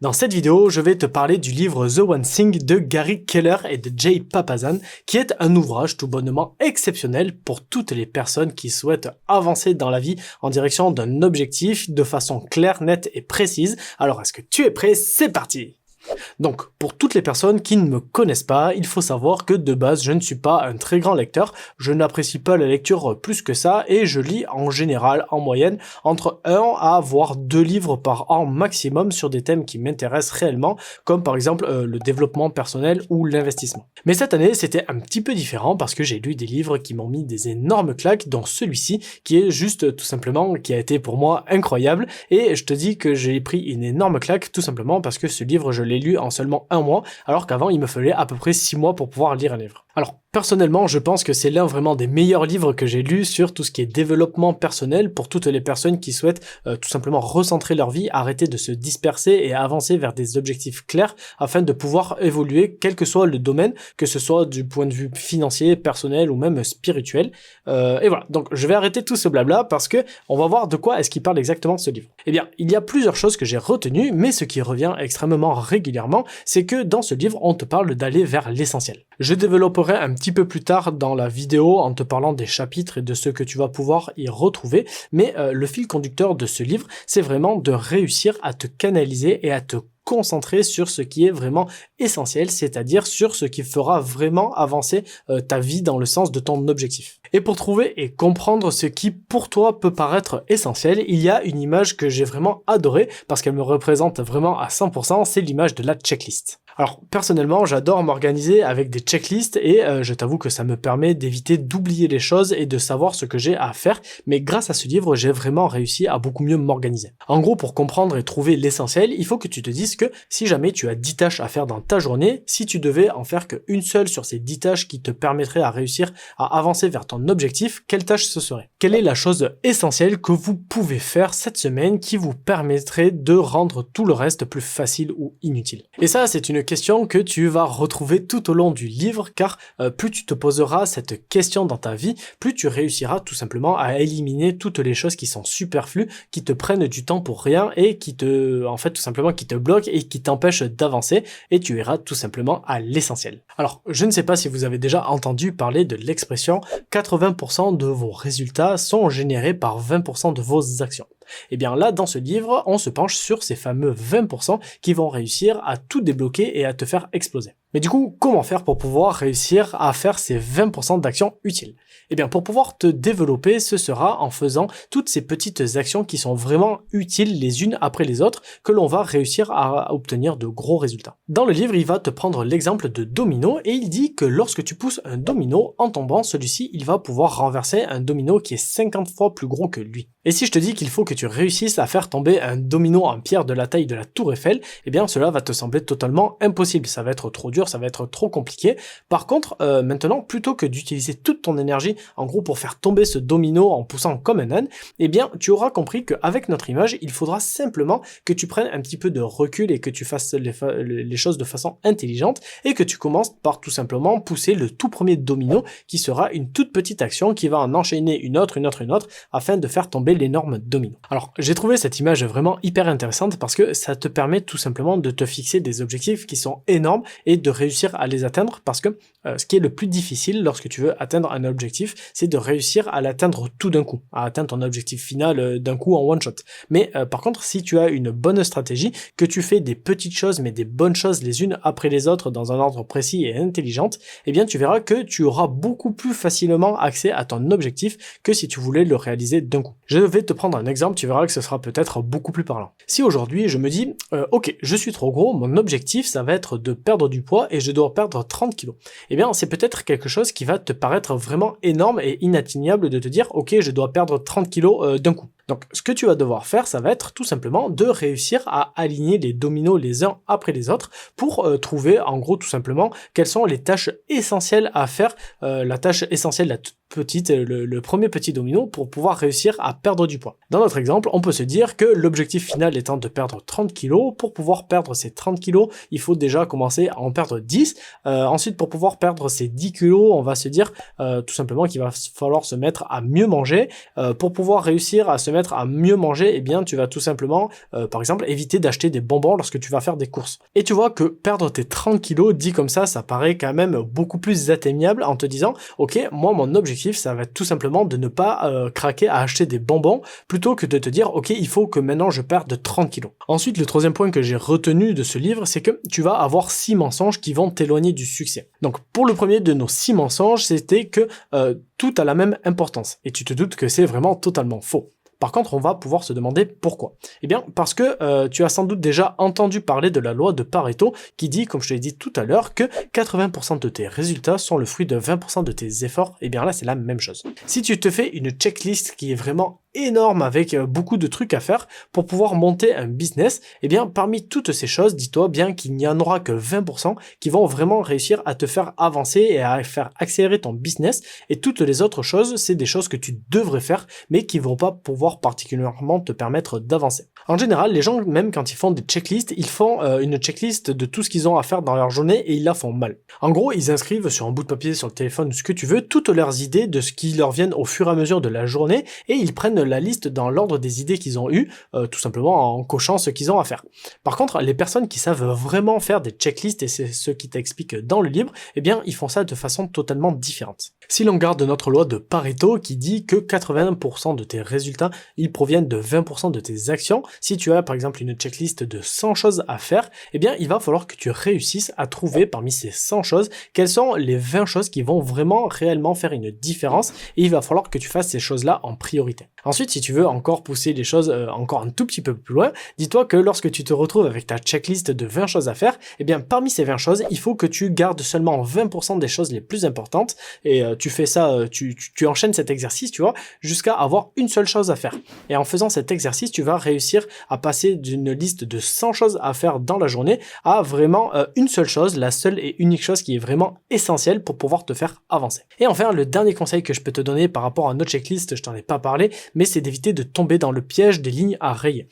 Dans cette vidéo, je vais te parler du livre The One Thing de Gary Keller et de Jay Papasan, qui est un ouvrage tout bonnement exceptionnel pour toutes les personnes qui souhaitent avancer dans la vie en direction d'un objectif de façon claire, nette et précise. Alors, est-ce que tu es prêt? C'est parti! Donc, pour toutes les personnes qui ne me connaissent pas, il faut savoir que de base, je ne suis pas un très grand lecteur, je n'apprécie pas la lecture plus que ça et je lis en général, en moyenne, entre 1 à voire 2 livres par an maximum sur des thèmes qui m'intéressent réellement, comme par exemple le développement personnel ou l'investissement. Mais cette année, c'était un petit peu différent parce que j'ai lu des livres qui m'ont mis des énormes claques, dont celui-ci, qui est juste tout simplement, qui a été pour moi incroyable, et je te dis que j'ai pris une énorme claque tout simplement parce que ce livre, je l'ai lu en seulement 1 mois, alors qu'avant il me fallait à peu près 6 mois pour pouvoir lire un livre. Alors, personnellement, je pense que c'est l'un vraiment des meilleurs livres que j'ai lus sur tout ce qui est développement personnel pour toutes les personnes qui souhaitent tout simplement recentrer leur vie, arrêter de se disperser et avancer vers des objectifs clairs afin de pouvoir évoluer quel que soit le domaine, que ce soit du point de vue financier, personnel ou même spirituel. Et voilà, donc je vais arrêter tout ce blabla parce que on va voir de quoi est-ce qu'il parle exactement ce livre. Eh bien, il y a plusieurs choses que j'ai retenues, mais ce qui revient extrêmement régulièrement, c'est que dans ce livre, on te parle d'aller vers l'essentiel. Je développerai un petit peu plus tard dans la vidéo en te parlant des chapitres et de ce que tu vas pouvoir y retrouver, mais le fil conducteur de ce livre, c'est vraiment de réussir à te canaliser et à te concentrer sur ce qui est vraiment essentiel, c'est-à-dire sur ce qui fera vraiment avancer ta vie dans le sens de ton objectif. Et pour trouver et comprendre ce qui pour toi peut paraître essentiel, il y a une image que j'ai vraiment adorée parce qu'elle me représente vraiment à 100%, c'est l'image de la checklist. Alors personnellement, j'adore m'organiser avec des checklists et je t'avoue que ça me permet d'éviter d'oublier les choses et de savoir ce que j'ai à faire, mais grâce à ce livre, j'ai vraiment réussi à beaucoup mieux m'organiser. En gros, pour comprendre et trouver l'essentiel, il faut que tu te dises que si jamais tu as 10 tâches à faire dans ta journée, si tu devais en faire qu'une seule sur ces 10 tâches qui te permettrait à réussir à avancer vers ton objectif, quelle tâche ce serait? Quelle est la chose essentielle que vous pouvez faire cette semaine qui vous permettrait de rendre tout le reste plus facile ou inutile? Et ça, c'est une question que tu vas retrouver tout au long du livre, car plus tu te poseras cette question dans ta vie, plus tu réussiras tout simplement à éliminer toutes les choses qui sont superflues, qui te prennent du temps pour rien et qui te, en fait, tout simplement qui te bloquent et qui t'empêchent d'avancer, et tu iras tout simplement à l'essentiel. Alors, je ne sais pas si vous avez déjà entendu parler de l'expression 80% de vos résultats sont générés par 20% de vos actions. Et bien là, dans ce livre, on se penche sur ces fameux 20% qui vont réussir à tout débloquer et à te faire exploser. Mais du coup, comment faire pour pouvoir réussir à faire ces 20% d'actions utiles? Eh bien, pour pouvoir te développer, ce sera en faisant toutes ces petites actions qui sont vraiment utiles les unes après les autres que l'on va réussir à obtenir de gros résultats. Dans le livre, il va te prendre l'exemple de domino et il dit que lorsque tu pousses un domino, en tombant, celui-ci, il va pouvoir renverser un domino qui est 50 fois plus gros que lui. Et si je te dis qu'il faut que tu réussisses à faire tomber un domino en pierre de la taille de la tour Eiffel, eh bien cela va te sembler totalement impossible, ça va être trop dur, ça va être trop compliqué. Par contre, maintenant, plutôt que d'utiliser toute ton énergie, en gros, pour faire tomber ce domino en poussant comme un âne, eh bien tu auras compris qu'avec notre image, il faudra simplement que tu prennes un petit peu de recul et que tu fasses les choses de façon intelligente et que tu commences par tout simplement pousser le tout premier domino qui sera une toute petite action qui va en enchaîner une autre, afin de faire tomber l'énorme domino. Alors, j'ai trouvé cette image vraiment hyper intéressante parce que ça te permet tout simplement de te fixer des objectifs qui sont énormes et de réussir à les atteindre parce que ce qui est le plus difficile lorsque tu veux atteindre un objectif, c'est de réussir à l'atteindre tout d'un coup, à atteindre ton objectif final d'un coup en one shot. Mais par contre, si tu as une bonne stratégie, que tu fais des petites choses mais des bonnes choses les unes après les autres dans un ordre précis et intelligent, eh bien tu verras que tu auras beaucoup plus facilement accès à ton objectif que si tu voulais le réaliser d'un coup. Je vais te prendre un exemple, tu verras que ce sera peut-être beaucoup plus parlant. Si aujourd'hui je me dis, ok, je suis trop gros, mon objectif ça va être de perdre du poids et je dois perdre 30 kilos. Eh bien c'est peut-être quelque chose qui va te paraître vraiment énorme et inatteignable de te dire, ok, je dois perdre 30 kilos d'un coup. Donc ce que tu vas devoir faire, ça va être tout simplement de réussir à aligner les dominos les uns après les autres pour trouver en gros tout simplement quelles sont les tâches essentielles à faire, la tâche essentielle, la toute petite, le premier petit domino pour pouvoir réussir à perdre du poids. Dans notre exemple, on peut se dire que l'objectif final étant de perdre 30 kg, pour pouvoir perdre ces 30 kg, il faut déjà commencer à en perdre 10. Ensuite, pour pouvoir perdre ces 10 kg, on va se dire tout simplement qu'il va falloir se mettre à mieux manger pour pouvoir réussir à se mettre à mieux manger, eh bien tu vas tout simplement, par exemple, éviter d'acheter des bonbons lorsque tu vas faire des courses. Et tu vois que perdre tes 30 kilos, dit comme ça paraît quand même beaucoup plus atteignable en te disant, ok, moi mon objectif, ça va être tout simplement de ne pas craquer à acheter des bonbons, plutôt que de te dire, ok, il faut que maintenant je perde 30 kilos. Ensuite, le troisième point que j'ai retenu de ce livre, c'est que tu vas avoir 6 mensonges qui vont t'éloigner du succès. Donc pour le premier de nos 6 mensonges, c'était que tout a la même importance. Et tu te doutes que c'est vraiment totalement faux. Par contre, on va pouvoir se demander pourquoi. Eh bien, parce que tu as sans doute déjà entendu parler de la loi de Pareto qui dit, comme je te l'ai dit tout à l'heure, que 80% de tes résultats sont le fruit de 20% de tes efforts. Eh bien là, c'est la même chose. Si tu te fais une checklist qui est vraiment énorme avec beaucoup de trucs à faire pour pouvoir monter un business, eh bien parmi toutes ces choses, dis-toi bien qu'il n'y en aura que 20% qui vont vraiment réussir à te faire avancer et à faire accélérer ton business, et toutes les autres choses, c'est des choses que tu devrais faire mais qui vont pas pouvoir particulièrement te permettre d'avancer. En général, les gens, même quand ils font des checklists, ils font une checklist de tout ce qu'ils ont à faire dans leur journée et ils la font mal. En gros, ils inscrivent sur un bout de papier, sur le téléphone, ou ce que tu veux, toutes leurs idées de ce qui leur viennent au fur et à mesure de la journée, et ils prennent la liste dans l'ordre des idées qu'ils ont eues, tout simplement en cochant ce qu'ils ont à faire. Par contre, les personnes qui savent vraiment faire des checklists, et c'est ce qui t'explique dans le livre, eh bien, ils font ça de façon totalement différente. Si l'on garde notre loi de Pareto qui dit que 80% de tes résultats, ils proviennent de 20% de tes actions, si tu as par exemple une checklist de 100 choses à faire, eh bien, il va falloir que tu réussisses à trouver parmi ces 100 choses, quelles sont les 20 choses qui vont vraiment réellement faire une différence, et il va falloir que tu fasses ces choses-là en priorité. Ensuite, si tu veux encore pousser les choses encore un tout petit peu plus loin, dis-toi que lorsque tu te retrouves avec ta checklist de 20 choses à faire, eh bien parmi ces 20 choses, il faut que tu gardes seulement 20% des choses les plus importantes, et tu fais ça, tu enchaînes cet exercice, tu vois, jusqu'à avoir une seule chose à faire. Et en faisant cet exercice, tu vas réussir à passer d'une liste de 100 choses à faire dans la journée à vraiment une seule chose, la seule et unique chose qui est vraiment essentielle pour pouvoir te faire avancer. Et enfin, le dernier conseil que je peux te donner par rapport à notre checklist, je t'en ai pas parlé, mais c'est d'éviter de tomber dans le piège des lignes à rayer.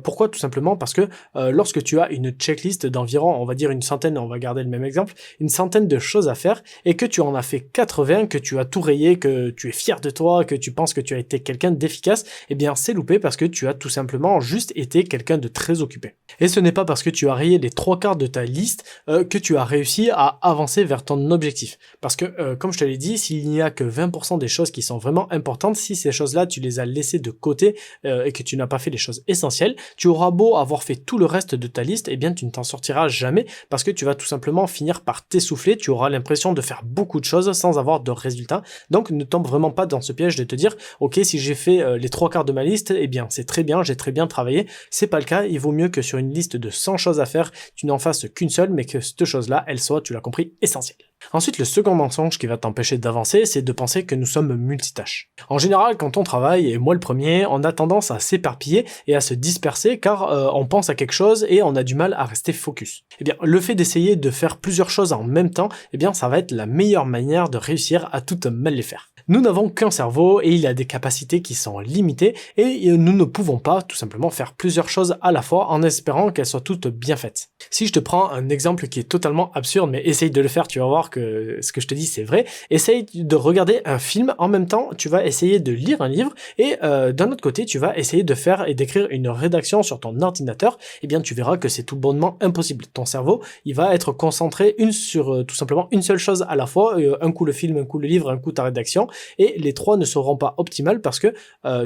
Pourquoi? Tout simplement parce que lorsque tu as une checklist d'environ, on va dire une centaine, on va garder le même exemple, une centaine de choses à faire, et que tu en as fait 80, que tu as tout rayé, que tu es fier de toi, que tu penses que tu as été quelqu'un d'efficace, eh bien c'est loupé parce que tu as tout simplement juste été quelqu'un de très occupé. Et ce n'est pas parce que tu as rayé les 3/4 de ta liste que tu as réussi à avancer vers ton objectif. Parce que, comme je te l'ai dit, s'il n'y a que 20% des choses qui sont vraiment importantes, si ces choses-là, tu les as laissées de côté et que tu n'as pas fait les choses essentielles, tu auras beau avoir fait tout le reste de ta liste, eh bien tu ne t'en sortiras jamais parce que tu vas tout simplement finir par t'essouffler, tu auras l'impression de faire beaucoup de choses sans avoir de résultats. Donc ne tombe vraiment pas dans ce piège de te dire, ok, si j'ai fait les 3/4 de ma liste, eh bien c'est très bien, j'ai très bien travaillé. C'est pas le cas, il vaut mieux que sur une liste de 100 choses à faire, tu n'en fasses qu'une seule, mais que cette chose-là, elle soit, tu l'as compris, essentielle. Ensuite, le second mensonge qui va t'empêcher d'avancer, c'est de penser que nous sommes multitâches. En général, quand on travaille, et moi le premier, on a tendance à s'éparpiller et à se disperser car on pense à quelque chose et on a du mal à rester focus. Eh bien, le fait d'essayer de faire plusieurs choses en même temps, eh bien, ça va être la meilleure manière de réussir à toutes mal les faire. Nous n'avons qu'un cerveau et il a des capacités qui sont limitées et nous ne pouvons pas tout simplement faire plusieurs choses à la fois en espérant qu'elles soient toutes bien faites. Si je te prends un exemple qui est totalement absurde, mais essaye de le faire, tu vas voir que ce que je te dis c'est vrai. Essaye de regarder un film, en même temps tu vas essayer de lire un livre et d'un autre côté tu vas essayer de faire et d'écrire une rédaction sur ton ordinateur. Eh bien tu verras que c'est tout bonnement impossible. Ton cerveau il va être concentré sur tout simplement une seule chose à la fois, un coup le film, un coup le livre, un coup ta rédaction, et les trois ne seront pas optimales parce que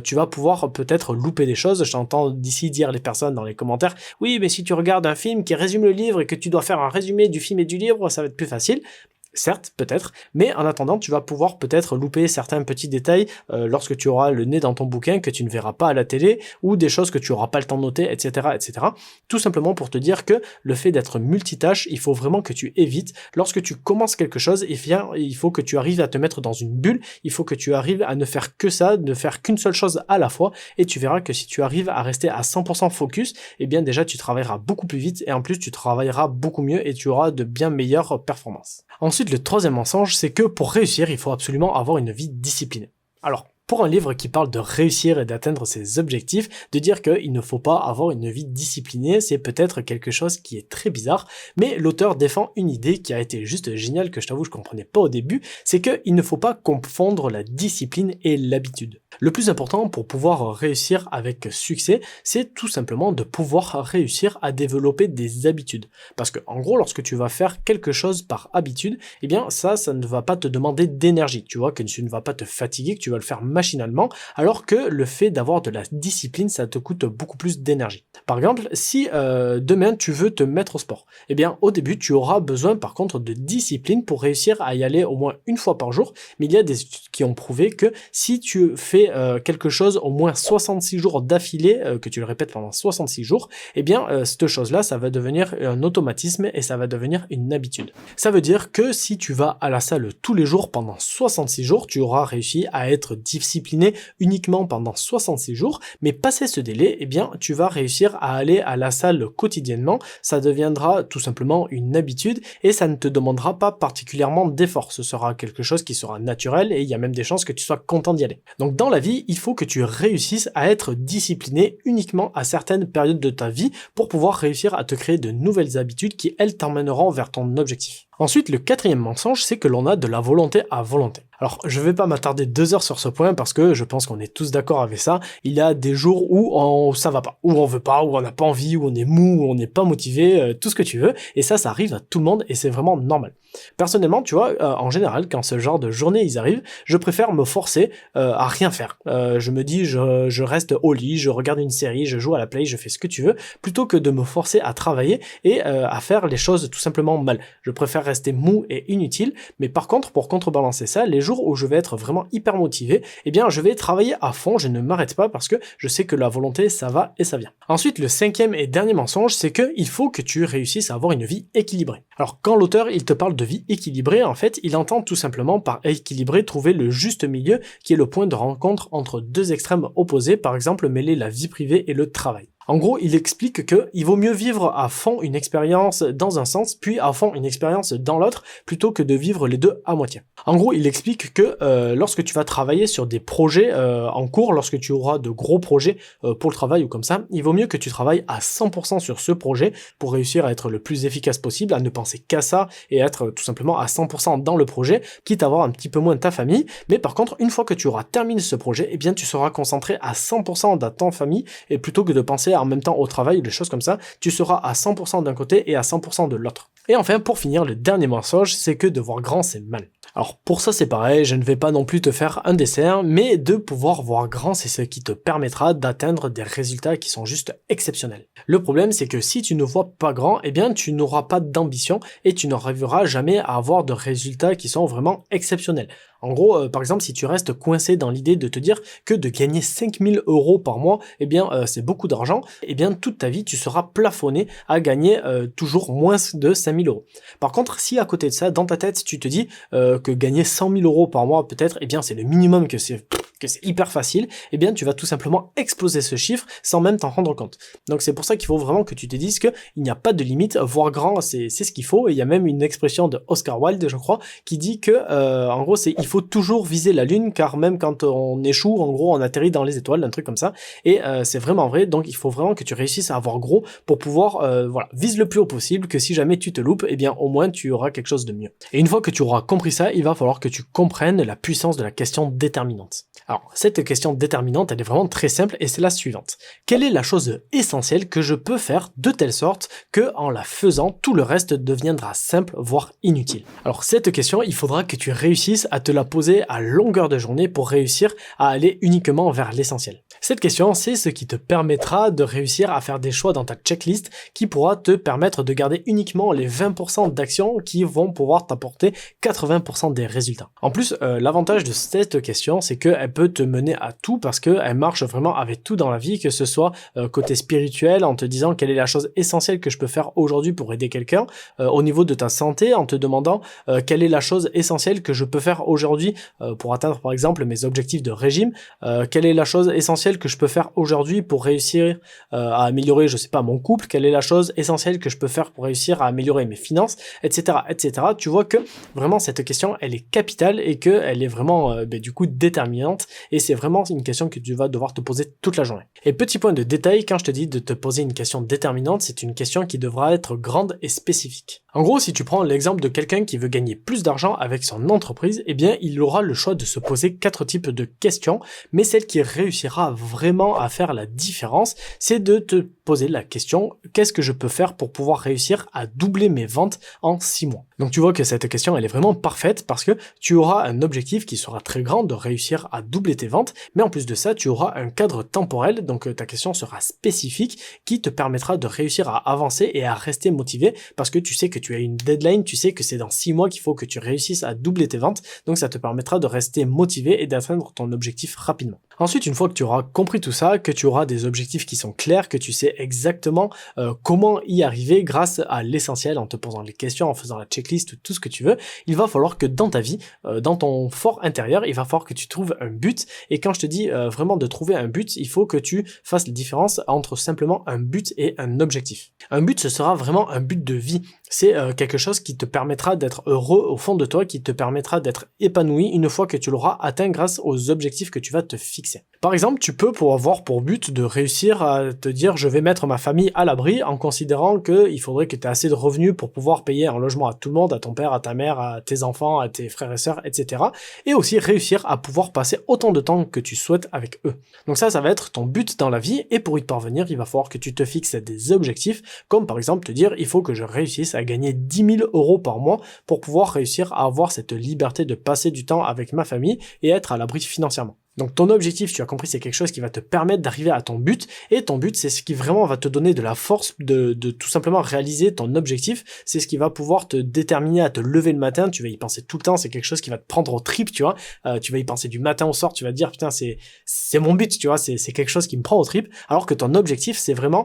tu vas pouvoir peut-être louper des choses. J'entends d'ici dire les personnes dans les commentaires, oui mais si tu regardes un film qui résume le livre et que tu dois faire un résumé du film et du livre, ça va être plus facile. Certes, peut-être, mais en attendant, tu vas pouvoir peut-être louper certains petits détails lorsque tu auras le nez dans ton bouquin que tu ne verras pas à la télé, ou des choses que tu n'auras pas le temps de noter, etc., etc. Tout simplement pour te dire que le fait d'être multitâche, il faut vraiment que tu évites. Lorsque tu commences quelque chose, il faut que tu arrives à te mettre dans une bulle, il faut que tu arrives à ne faire que ça, ne faire qu'une seule chose à la fois, et tu verras que si tu arrives à rester à 100% focus, eh bien déjà tu travailleras beaucoup plus vite, et en plus tu travailleras beaucoup mieux, et tu auras de bien meilleures performances. Ensuite, le troisième mensonge, c'est que pour réussir, il faut absolument avoir une vie disciplinée. Alors, pour un livre qui parle de réussir et d'atteindre ses objectifs, de dire qu'il ne faut pas avoir une vie disciplinée, c'est peut-être quelque chose qui est très bizarre, mais l'auteur défend une idée qui a été juste géniale, que je t'avoue je comprenais pas au début, c'est qu'il ne faut pas confondre la discipline et l'habitude. Le plus important pour pouvoir réussir avec succès, c'est tout simplement de pouvoir réussir à développer des habitudes. Parce que en gros, lorsque tu vas faire quelque chose par habitude, eh bien ça ne va pas te demander d'énergie. Tu vois que tu ne vas pas te fatiguer, que tu vas le faire machinalement, alors que le fait d'avoir de la discipline, ça te coûte beaucoup plus d'énergie. Par exemple, si demain tu veux te mettre au sport, eh bien au début tu auras besoin par contre de discipline pour réussir à y aller au moins une fois par jour, mais il y a des études qui ont prouvé que si tu fais quelque chose au moins 66 jours d'affilée, que tu le répètes pendant 66 jours, eh bien cette chose-là, ça va devenir un automatisme et ça va devenir une habitude. Ça veut dire que si tu vas à la salle tous les jours pendant 66 jours, tu auras réussi à être discipliné uniquement pendant 66 jours, mais passé ce délai, eh bien tu vas réussir à aller à la salle quotidiennement, ça deviendra tout simplement une habitude et ça ne te demandera pas particulièrement d'effort, ce sera quelque chose qui sera naturel et il y a même des chances que tu sois content d'y aller. Donc dans la vie, il faut que tu réussisses à être discipliné uniquement à certaines périodes de ta vie pour pouvoir réussir à te créer de nouvelles habitudes qui, elles, t'emmèneront vers ton objectif. Ensuite, le quatrième mensonge, c'est que l'on a de la volonté à volonté. Alors, je vais pas m'attarder 2 heures sur ce point parce que je pense qu'on est tous d'accord avec ça. Il y a des jours où ça va pas, où on veut pas, où on n'a pas envie, où on est mou, où on n'est pas motivé, tout ce que tu veux. Et ça arrive à tout le monde et c'est vraiment normal. Personnellement, tu vois, en général, quand ce genre de journée ils arrivent, je préfère me forcer à rien faire. Je me dis, je reste au lit, je regarde une série, je joue à la play, je fais ce que tu veux, plutôt que de me forcer à travailler et à faire les choses tout simplement mal. Je préfère rester mou et inutile, mais par contre, pour contrebalancer ça, les jours où je vais être vraiment hyper motivé, eh bien, je vais travailler à fond, je ne m'arrête pas parce que je sais que la volonté, ça va et ça vient. Ensuite, le cinquième et dernier mensonge, c'est que il faut que tu réussisses à avoir une vie équilibrée. Alors, quand l'auteur, il te parle de vie équilibrée, en fait, il entend tout simplement par équilibrer trouver le juste milieu qui est le point de rencontre entre deux extrêmes opposés, par exemple mêler la vie privée et le travail. En gros, il explique que il vaut mieux vivre à fond une expérience dans un sens, puis à fond une expérience dans l'autre, plutôt que de vivre les deux à moitié. En gros, il explique que lorsque tu vas travailler sur des projets en cours, lorsque tu auras de gros projets pour le travail ou comme ça, il vaut mieux que tu travailles à 100% sur ce projet pour réussir à être le plus efficace possible, à ne penser qu'à ça et être tout simplement à 100% dans le projet, quitte à avoir un petit peu moins de ta famille. Mais par contre, une fois que tu auras terminé ce projet, eh bien tu seras concentré à 100% dans ta famille et plutôt que de penser en même temps au travail ou des choses comme ça, tu seras à 100% d'un côté et à 100% de l'autre. Et enfin, pour finir, le dernier mensonge, c'est que de voir grand, c'est mal. Alors pour ça c'est pareil, je ne vais pas non plus te faire un dessert, mais de pouvoir voir grand, c'est ce qui te permettra d'atteindre des résultats qui sont juste exceptionnels. Le problème c'est que si tu ne vois pas grand, eh bien tu n'auras pas d'ambition et tu n'arriveras jamais à avoir de résultats qui sont vraiment exceptionnels. En gros, par exemple, si tu restes coincé dans l'idée de te dire que de gagner 5000 € par mois, eh bien c'est beaucoup d'argent, eh bien toute ta vie tu seras plafonné à gagner toujours moins de 5000 €. Par contre, si à côté de ça, dans ta tête, tu te dis que gagner 100 000 € par mois peut-être, eh bien c'est le minimum, que c'est hyper facile, eh bien tu vas tout simplement exploser ce chiffre sans même t'en rendre compte. Donc c'est pour ça qu'il faut vraiment que tu te dises que il n'y a pas de limite, voir grand c'est ce qu'il faut, et il y a même une expression de Oscar Wilde, je crois, qui dit que en gros il faut toujours viser la lune, car même quand on échoue, en gros on atterrit dans les étoiles, un truc comme ça, et c'est vraiment vrai. Donc il faut vraiment que tu réussisses à avoir gros pour pouvoir voilà, vise le plus haut possible, que si jamais tu te loupes, eh bien au moins tu auras quelque chose de mieux. Et une fois que tu auras compris ça, il va falloir que tu comprennes la puissance de la question déterminante. Alors, cette question déterminante, elle est vraiment très simple et c'est la suivante. Quelle est la chose essentielle que je peux faire de telle sorte que, en la faisant, tout le reste deviendra simple, voire inutile? Alors, cette question, il faudra que tu réussisses à te la poser à longueur de journée pour réussir à aller uniquement vers l'essentiel. Cette question, c'est ce qui te permettra de réussir à faire des choix dans ta checklist qui pourra te permettre de garder uniquement les 20% d'actions qui vont pouvoir t'apporter 80% des résultats. En plus, l'avantage de cette question, c'est qu'elle peut te mener à tout parce qu'elle marche vraiment avec tout dans la vie, que ce soit côté spirituel, en te disant quelle est la chose essentielle que je peux faire aujourd'hui pour aider quelqu'un, au niveau de ta santé, en te demandant quelle est la chose essentielle que je peux faire aujourd'hui pour atteindre par exemple mes objectifs de régime, quelle est la chose essentielle que je peux faire aujourd'hui pour réussir à améliorer, je sais pas, mon couple, quelle est la chose essentielle que je peux faire pour réussir à améliorer mes finances, etc., etc. Tu vois que vraiment cette question, elle est capitale et qu'elle est vraiment du coup déterminante, et c'est vraiment une question que tu vas devoir te poser toute la journée. Et petit point de détail, quand je te dis de te poser une question déterminante, c'est une question qui devra être grande et spécifique. En gros, si tu prends l'exemple de quelqu'un qui veut gagner plus d'argent avec son entreprise, eh bien, il aura le choix de se poser 4 types de questions, mais celle qui réussira vraiment à faire la différence, c'est de te poser la question, qu'est-ce que je peux faire pour pouvoir réussir à doubler mes ventes en 6 mois? Donc tu vois que cette question, elle est vraiment parfaite parce que tu auras un objectif qui sera très grand de réussir à doubler tes ventes, mais en plus de ça, tu auras un cadre temporel, donc ta question sera spécifique qui te permettra de réussir à avancer et à rester motivé parce que tu sais que tu as une deadline, tu sais que c'est dans 6 mois qu'il faut que tu réussisses à doubler tes ventes, donc ça te permettra de rester motivé et d'atteindre ton objectif rapidement. Ensuite, une fois que tu auras compris tout ça, que tu auras des objectifs qui sont clairs, que tu sais exactement comment y arriver grâce à l'essentiel, en te posant les questions, en faisant la checklist, tout ce que tu veux, il va falloir que dans ta vie, dans ton fort intérieur, il va falloir que tu trouves un but. Et quand je te dis vraiment de trouver un but, il faut que tu fasses la différence entre simplement un but et un objectif. Un but, ce sera vraiment un but de vie. C'est quelque chose qui te permettra d'être heureux au fond de toi, qui te permettra d'être épanoui une fois que tu l'auras atteint grâce aux objectifs que tu vas te fixer. Par exemple, tu peux avoir pour but de réussir à te dire je vais mettre ma famille à l'abri en considérant qu'il faudrait que tu aies assez de revenus pour pouvoir payer un logement à tout le monde, à ton père, à ta mère, à tes enfants, à tes frères et sœurs, etc. Et aussi réussir à pouvoir passer autant de temps que tu souhaites avec eux. Donc ça va être ton but dans la vie et pour y parvenir, il va falloir que tu te fixes des objectifs comme par exemple te dire il faut que je réussisse à gagner 10 000 euros par mois pour pouvoir réussir à avoir cette liberté de passer du temps avec ma famille et être à l'abri financièrement. Donc ton objectif, tu as compris, c'est quelque chose qui va te permettre d'arriver à ton but, et ton but, c'est ce qui vraiment va te donner de la force de tout simplement réaliser ton objectif, c'est ce qui va pouvoir te déterminer à te lever le matin, tu vas y penser tout le temps, c'est quelque chose qui va te prendre au trip, tu vois, tu vas y penser du matin au soir, tu vas te dire, putain, c'est mon but, tu vois, c'est quelque chose qui me prend au trip, alors que ton objectif, c'est vraiment...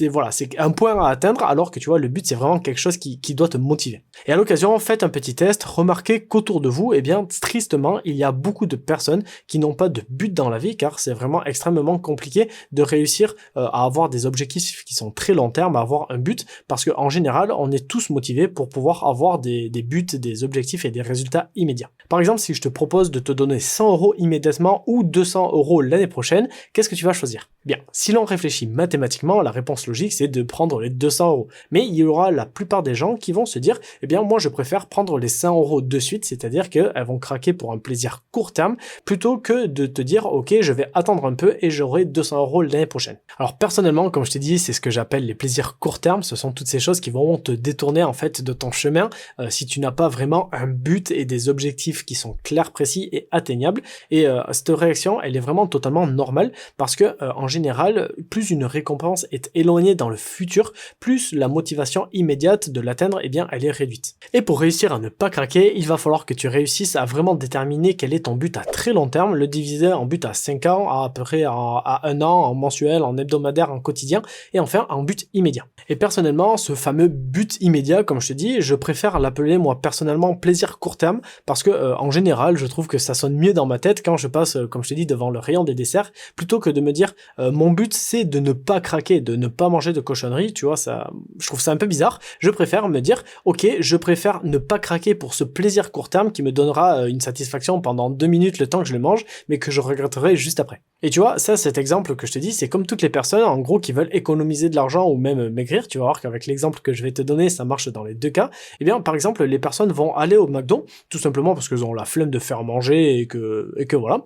voilà, c'est un point à atteindre alors que tu vois le but c'est vraiment quelque chose qui doit te motiver. Et à l'occasion, faites un petit test, remarquez qu'autour de vous, eh bien tristement, il y a beaucoup de personnes qui n'ont pas de but dans la vie car c'est vraiment extrêmement compliqué de réussir à avoir des objectifs qui sont très long terme, à avoir un but parce que en général, on est tous motivés pour pouvoir avoir des buts, des objectifs et des résultats immédiats. Par exemple, si je te propose de te donner 100 euros immédiatement ou 200 euros l'année prochaine, qu'est-ce que tu vas choisir? Bien, si l'on réfléchit mathématiquement, la réponse logique c'est de prendre les 200 euros. Mais il y aura la plupart des gens qui vont se dire, eh bien moi je préfère prendre les 100 euros de suite, c'est-à-dire qu'elles vont craquer pour un plaisir court terme, plutôt que de te dire, ok, je vais attendre un peu et j'aurai 200 euros l'année prochaine. Alors personnellement, comme je t'ai dit, c'est ce que j'appelle les plaisirs court terme, ce sont toutes ces choses qui vont te détourner en fait de ton chemin si tu n'as pas vraiment un but et des objectifs qui sont clairs, précis et atteignables. Et cette réaction, elle est vraiment totalement normale parce que en général, plus une récompense est éloignée dans le futur, plus la motivation immédiate de l'atteindre, eh bien, elle est réduite. Et pour réussir à ne pas craquer, il va falloir que tu réussisses à vraiment déterminer quel est ton but à très long terme, le diviser en but à 5 ans, à peu près à 1 an, en mensuel, en hebdomadaire, en quotidien, et enfin en but immédiat. Et personnellement, ce fameux but immédiat, comme je te dis, je préfère l'appeler moi personnellement plaisir court terme, parce que en général, je trouve que ça sonne mieux dans ma tête quand je passe, comme je te dis, devant le rayon des desserts, plutôt que de me dire mon but c'est de ne pas craquer, de ne pas manger de cochonneries, tu vois, ça, je trouve ça un peu bizarre. Je préfère me dire, ok, je préfère ne pas craquer pour ce plaisir court terme qui me donnera une satisfaction pendant 2 minutes le temps que je le mange, mais que je regretterai juste après. Et tu vois, ça, cet exemple que je te dis, c'est comme toutes les personnes, en gros, qui veulent économiser de l'argent ou même maigrir. Tu vas voir qu'avec l'exemple que je vais te donner, ça marche dans les deux cas. Eh bien, par exemple, les personnes vont aller au McDo, tout simplement parce qu'elles ont la flemme de faire manger et que voilà.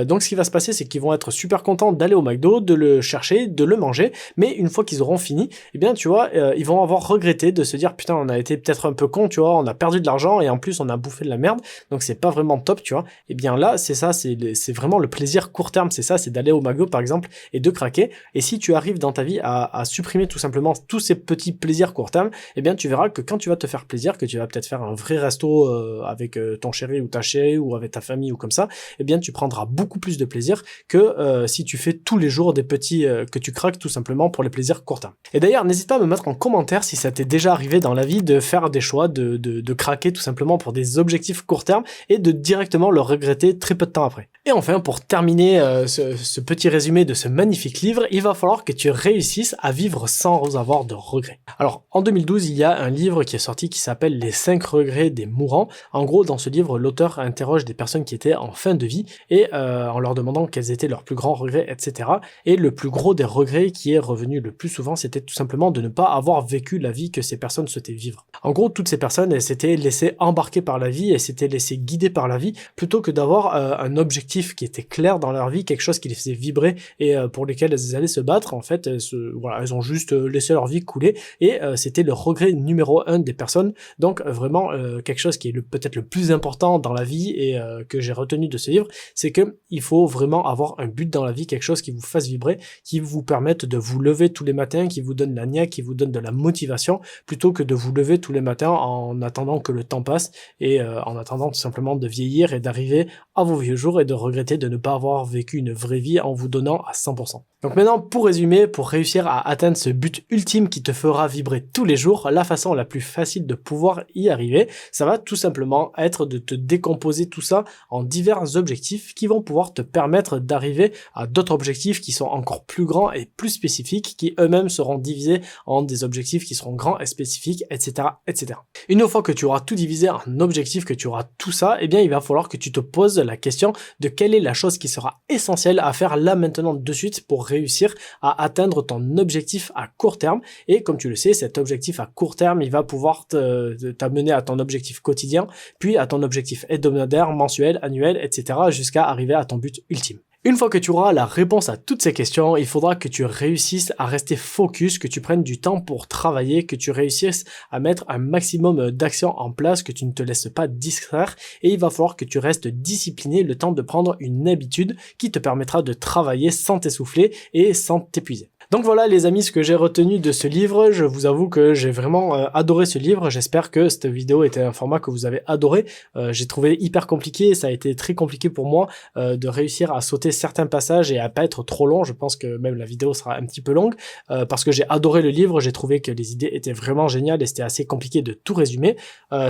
Donc, ce qui va se passer, c'est qu'ils vont être super contents d'aller au McDo, de le chercher, de le manger, mais une fois qu'ils auront fini, eh bien, tu vois, ils vont avoir regretté de se dire, putain, on a été peut-être un peu con, tu vois, on a perdu de l'argent et en plus, on a bouffé de la merde, donc c'est pas vraiment top, tu vois. Eh bien, là, c'est ça, c'est vraiment le plaisir court terme, c'est ça, c'est d'aller au McDo, par exemple, et de craquer. Et si tu arrives dans ta vie à supprimer tout simplement tous ces petits plaisirs court terme, eh bien, tu verras que quand tu vas te faire plaisir, que tu vas peut-être faire un vrai resto avec ton chéri ou ta chérie ou avec ta famille ou comme ça, eh bien, tu prendras beaucoup plus de plaisir que si tu fais tous les jours des petits que tu craques tout simplement pour les plaisirs court terme. Et d'ailleurs, n'hésite pas à me mettre en commentaire si ça t'est déjà arrivé dans la vie de faire des choix, de craquer tout simplement pour des objectifs court terme et de directement le regretter très peu de temps après. Et enfin, pour terminer ce petit résumé de ce magnifique livre, il va falloir que tu réussisses à vivre sans avoir de regrets. Alors, en 2012, il y a un livre qui est sorti qui s'appelle Les 5 regrets des mourants. En gros, dans ce livre, l'auteur interroge des personnes qui étaient en fin de vie et en leur demandant quels étaient leurs plus grands regrets, etc. Et le plus gros des regrets qui est revenu voyais le plus souvent, c'était tout simplement de ne pas avoir vécu la vie que ces personnes souhaitaient vivre. En gros, toutes ces personnes, elles s'étaient laissées embarquer par la vie, elles s'étaient laissées guider par la vie, plutôt que d'avoir un objectif qui était clair dans leur vie, quelque chose qui les faisait vibrer et pour lesquels elles allaient se battre. En fait, elles ont juste laissé leur vie couler et c'était le regret numéro 1 des personnes. Donc vraiment, quelque chose qui est peut-être le plus important dans la vie et que j'ai retenu de ce livre, c'est que il faut vraiment avoir un but dans la vie, quelque chose qui vous fasse vibrer, qui vous permette de vous lever tous les matins, qui vous donne la niaque, qui vous donne de la motivation, plutôt que de vous lever tous les matins en attendant que le temps passe et en attendant tout simplement de vieillir et d'arriver à vos vieux jours et de regretter de ne pas avoir vécu une vraie vie en vous donnant à 100%. Donc maintenant, pour résumer, pour réussir à atteindre ce but ultime qui te fera vibrer tous les jours, la façon la plus facile de pouvoir y arriver, ça va tout simplement être de te décomposer tout ça en divers objectifs qui vont pouvoir te permettre d'arriver à d'autres objectifs qui sont encore plus grands et plus spécifiques, qui eux-mêmes seront divisés en des objectifs qui seront grands et spécifiques, etc., etc. Une fois que tu auras tout divisé en objectifs, que tu auras tout ça, eh bien, il va falloir que tu te poses la question de quelle est la chose qui sera essentielle à faire là maintenant de suite pour réussir à atteindre ton objectif à court terme. Et comme tu le sais, cet objectif à court terme, il va pouvoir t'amener à ton objectif quotidien, puis à ton objectif hebdomadaire, mensuel, annuel, etc. jusqu'à arriver à ton but ultime. Une fois que tu auras la réponse à toutes ces questions, il faudra que tu réussisses à rester focus, que tu prennes du temps pour travailler, que tu réussisses à mettre un maximum d'actions en place, que tu ne te laisses pas distraire et il va falloir que tu restes discipliné le temps de prendre une habitude qui te permettra de travailler sans t'essouffler et sans t'épuiser. Donc voilà les amis, ce que j'ai retenu de ce livre. Je vous avoue que j'ai vraiment adoré ce livre. J'espère que cette vidéo était un format que vous avez adoré. J'ai trouvé hyper compliqué, ça a été très compliqué pour moi de réussir à sauter certains passages et à pas être trop long. Je pense que même la vidéo sera un petit peu longue parce que j'ai adoré le livre. J'ai trouvé que les idées étaient vraiment géniales et c'était assez compliqué de tout résumer.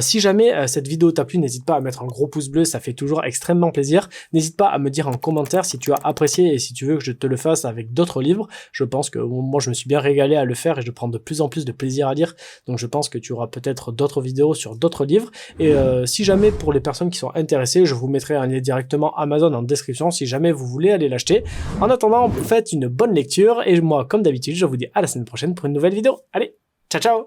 Si jamais cette vidéo t'a plu, n'hésite pas à mettre un gros pouce bleu, ça fait toujours extrêmement plaisir. N'hésite pas à me dire en commentaire si tu as apprécié et si tu veux que je te le fasse avec d'autres livres. Je pense que moi je me suis bien régalé à le faire et je prends de plus en plus de plaisir à lire, donc je pense que tu auras peut-être d'autres vidéos sur d'autres livres et si jamais pour les personnes qui sont intéressées, je vous mettrai un lien directement Amazon en description si jamais vous voulez aller l'acheter. En attendant, faites une bonne lecture et moi comme d'habitude je vous dis à la semaine prochaine pour une nouvelle vidéo. Allez, ciao ciao.